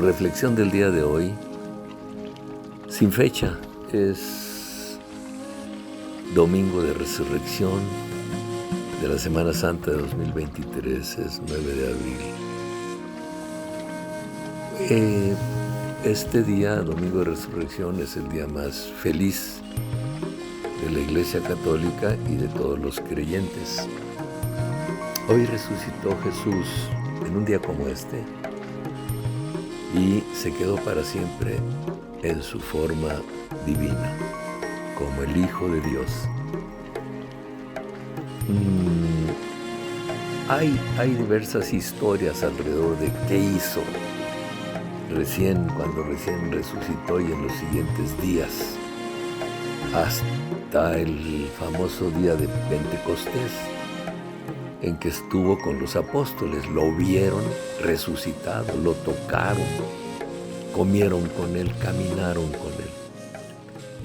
reflexión del día de hoy, sin fecha, es Domingo de Resurrección de la Semana Santa de 2023, es 9 de abril. Este día, Domingo de Resurrección, es el día más feliz de la Iglesia Católica y de todos los creyentes. Hoy resucitó Jesús en un día como este y se quedó para siempre en su forma divina, como el Hijo de Dios. Hay diversas historias alrededor de qué hizo cuando recién resucitó y en los siguientes días, hasta el famoso día de Pentecostés, en que estuvo con los apóstoles, lo vieron resucitado, lo tocaron, comieron con él, caminaron con él.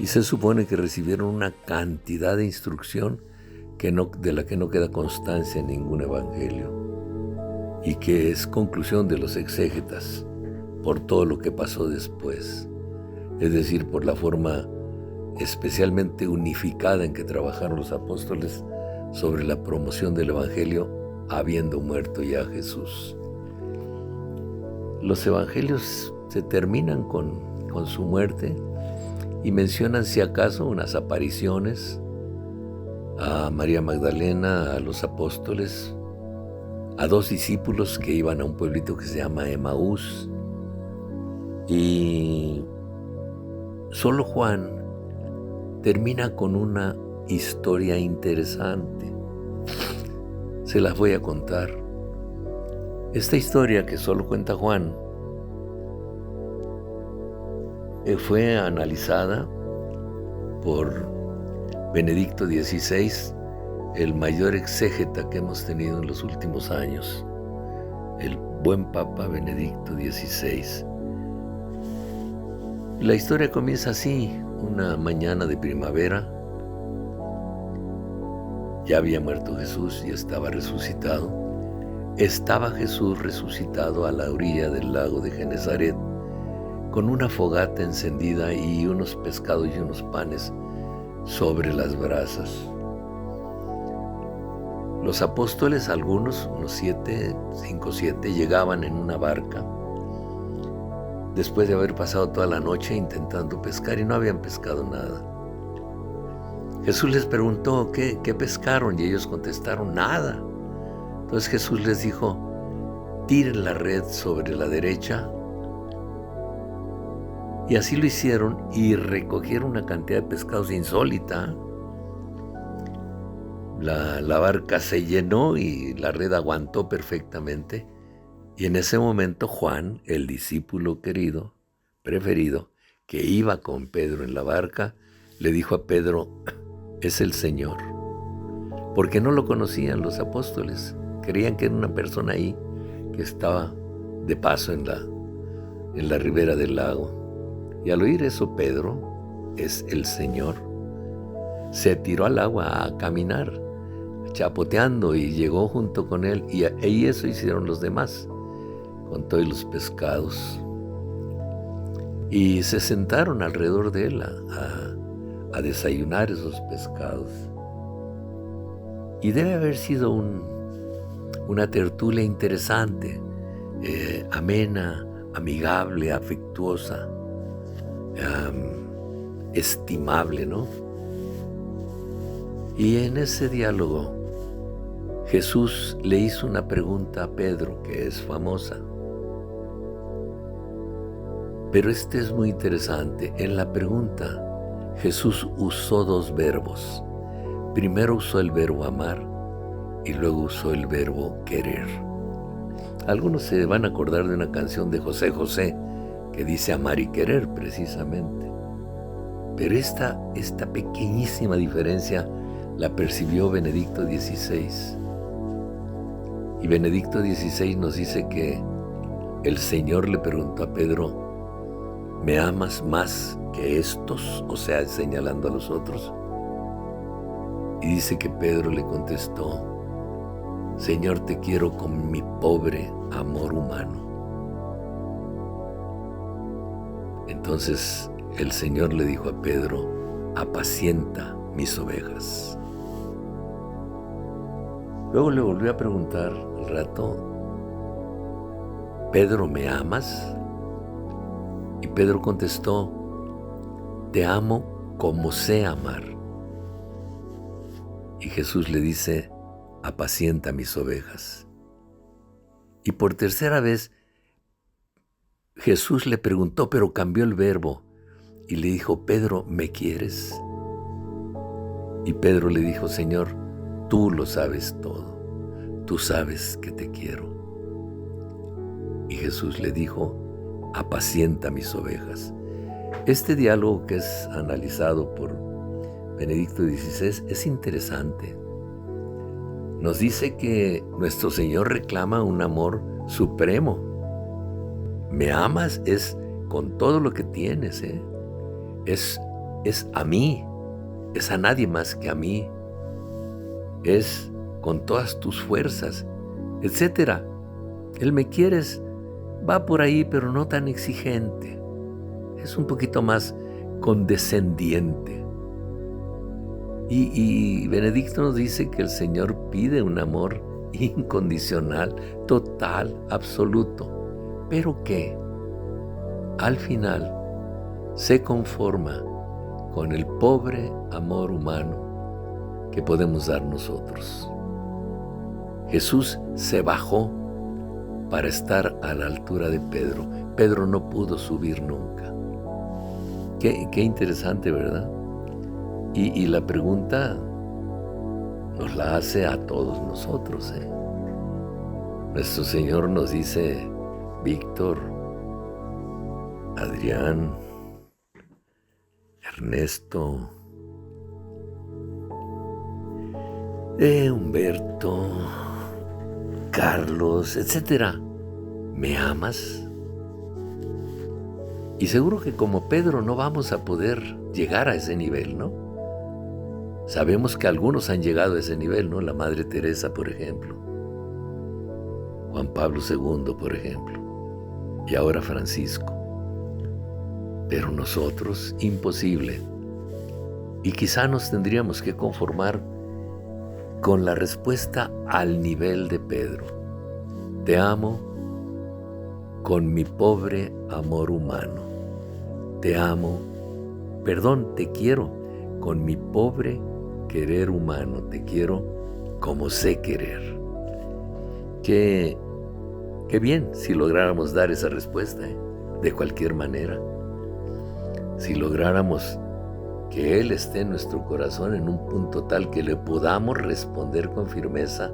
Y se supone que recibieron una cantidad de instrucción de la que no queda constancia en ningún evangelio, y que es conclusión de los exégetas por todo lo que pasó después, es decir, por la forma especialmente unificada en que trabajaron los apóstoles sobre la promoción del evangelio, habiendo muerto ya Jesús. Los evangelios se terminan con su muerte y mencionan, si acaso, unas apariciones a María Magdalena, a los apóstoles, a 2 discípulos que iban a un pueblito que se llama Emaús, y solo Juan termina con una historia interesante. Se las voy a contar. Esta historia, que solo cuenta Juan, fue analizada por Benedicto XVI, el mayor exégeta que hemos tenido en los últimos años, el buen Papa Benedicto XVI. La historia comienza así: una mañana de primavera. Ya había muerto Jesús y estaba resucitado. Estaba Jesús resucitado a la orilla del lago de Genezaret, con una fogata encendida y unos pescados y unos panes sobre las brasas. Los apóstoles, algunos, unos 5 o 7, llegaban en una barca, después de haber pasado toda la noche intentando pescar, y no habían pescado nada. Jesús les preguntó, ¿qué pescaron? Y ellos contestaron, nada. Entonces Jesús les dijo, tiren la red sobre la derecha. Y así lo hicieron y recogieron una cantidad de pescados insólita. La barca se llenó y la red aguantó perfectamente. Y en ese momento Juan, el discípulo preferido, que iba con Pedro en la barca, le dijo a Pedro, es el Señor. Porque no lo conocían los apóstoles. Creían que era una persona ahí que estaba de paso en la ribera del lago. Y al oír eso, Pedro, es el Señor, se tiró al agua a caminar, chapoteando, y llegó junto con él. Y eso hicieron los demás, con todos los pescados. Y se sentaron alrededor de él a desayunar esos pescados. Y debe haber sido una tertulia interesante, amena, amigable, afectuosa, estimable, ¿no? Y en ese diálogo Jesús le hizo una pregunta a Pedro que es famosa. Pero es muy interesante. En la pregunta Jesús usó 2 verbos. Primero usó el verbo amar y luego usó el verbo querer. Algunos se van a acordar de una canción de José José que dice amar y querer, precisamente. Pero esta pequeñísima diferencia la percibió Benedicto XVI. Y Benedicto XVI nos dice que el Señor le preguntó a Pedro, ¿me amas más que estos? O sea, señalando a los otros. Y dice que Pedro le contestó, Señor, te quiero con mi pobre amor humano. Entonces el Señor le dijo a Pedro: apacienta mis ovejas. Luego le volvió a preguntar al rato: Pedro, ¿me amas? Y Pedro contestó: te amo como sé amar. Y Jesús le dice: apacienta mis ovejas. Y por tercera vez Jesús le preguntó, pero cambió el verbo y le dijo: Pedro, ¿me quieres? Y Pedro le dijo: Señor, tú lo sabes todo, tú sabes que te quiero. Y Jesús le dijo: apacienta mis ovejas. Este diálogo, que es analizado por Benedicto XVI, es interesante. Nos dice que nuestro Señor reclama un amor supremo. Me amas es con todo lo que tienes, es a mí, es a nadie más que a mí, es con todas tus fuerzas, etc. El me quieres va por ahí, pero no tan exigente, es un poquito más condescendiente. Y Benedicto nos dice que el Señor pide un amor incondicional, total, absoluto, pero que al final se conforma con el pobre amor humano que podemos dar nosotros. Jesús se bajó para estar a la altura de Pedro. Pedro no pudo subir nunca. Qué interesante, ¿verdad? Y la pregunta nos la hace a todos nosotros. Nuestro Señor nos dice: Víctor, Adrián, Ernesto, Humberto, Carlos, etc. ¿Me amas? Y seguro que como Pedro no vamos a poder llegar a ese nivel, ¿no? Sabemos que algunos han llegado a ese nivel, ¿no? La Madre Teresa, por ejemplo. Juan Pablo II, por ejemplo. Y ahora Francisco. Pero nosotros, imposible. Y quizá nos tendríamos que conformar con la respuesta al nivel de Pedro. Te amo con mi pobre amor humano. Te amo, te quiero con mi pobre querer humano. Te quiero como sé querer. Qué bien si lográramos dar esa respuesta, de cualquier manera. Si lográramos que Él esté en nuestro corazón en un punto tal que le podamos responder con firmeza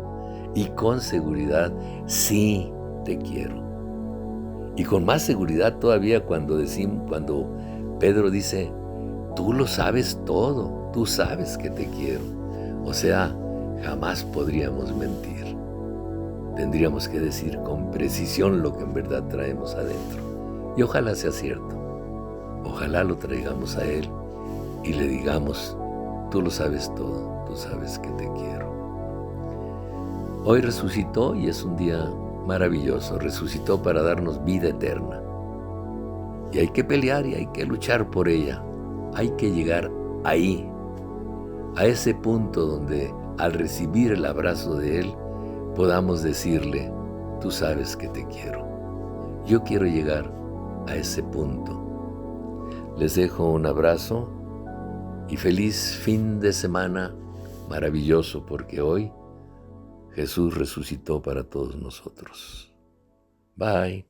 y con seguridad: sí, te quiero. Y con más seguridad todavía cuando Pedro dice: tú lo sabes todo, tú sabes que te quiero. O sea, jamás podríamos mentir. Tendríamos que decir con precisión lo que en verdad traemos adentro. Y ojalá sea cierto. Ojalá lo traigamos a Él y le digamos: tú lo sabes todo, tú sabes que te quiero. Hoy resucitó y es un día maravilloso. Resucitó para darnos vida eterna. Y hay que pelear y hay que luchar por ella. Hay que llegar ahí, a ese punto donde al recibir el abrazo de Él podamos decirle: tú sabes que te quiero. Yo quiero llegar a ese punto. Les dejo un abrazo y feliz fin de semana maravilloso, porque hoy Jesús resucitó para todos nosotros. Bye.